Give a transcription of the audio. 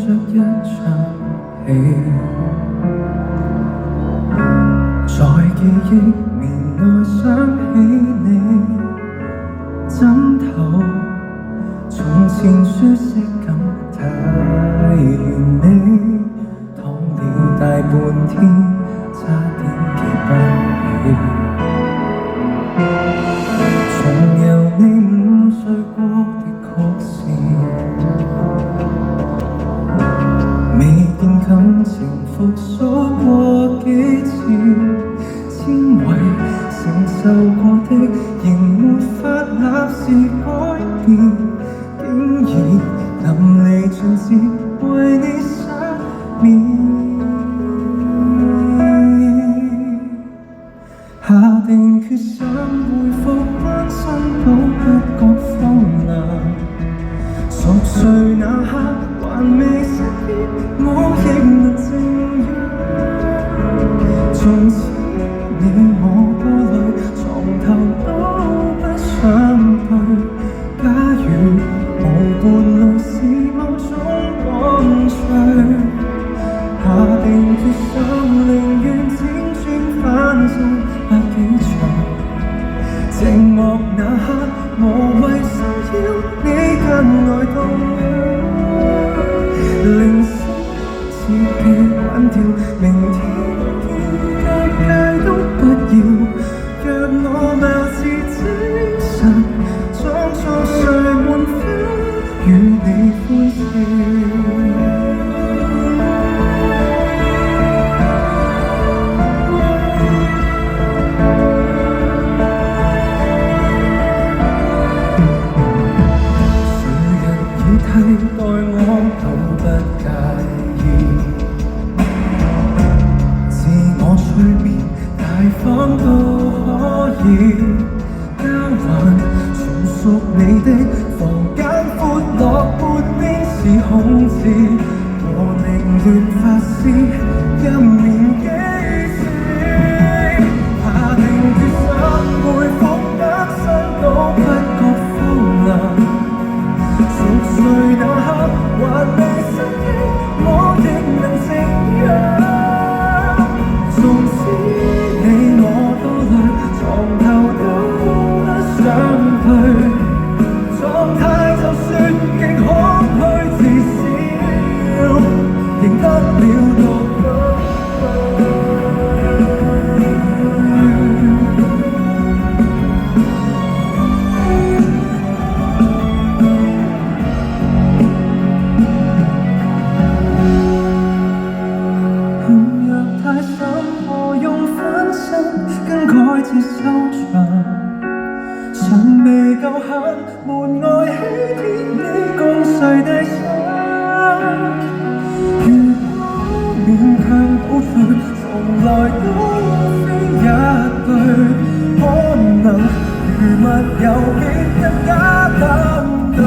着一場戲，在記憶面內想起你，枕頭從前舒適感太完美，躺了大半天，差點記不起。重遊你午睡過的曲線，未見感情復甦過幾次，纖維承受過的仍沒法立時改變，竟然淋漓盡致為你失眠。下定決心恢復單身都不覺荒涼，熟睡那刻還未失憶，我亦能靜養。從此你我多累，床頭都不想退。假如無伴侶是某種乾脆，下定決心寧願輾轉反側百幾場，寂寞那刻無謂心跳，你跟來動鈴聲切記關掉，明天見腳界都不要，若我貌似精神，裝作睡滿分與你歡笑。替代我都不介意，自我催眠大方都可以，交還全屬你的房間闊落半邊是空置，我寧願發施一面機智，下定決心恢復單身都不覺荒涼。熟睡那刻還未失憶，我亦能靜養。縱使你我多累，床頭都不想退，狀態就算極空虛，至少贏得了獨居。更改節收場，尚未夠狠，門外欺騙你共誰地想。如果勉強補償，從來都非一對，可能如密友便更加登對。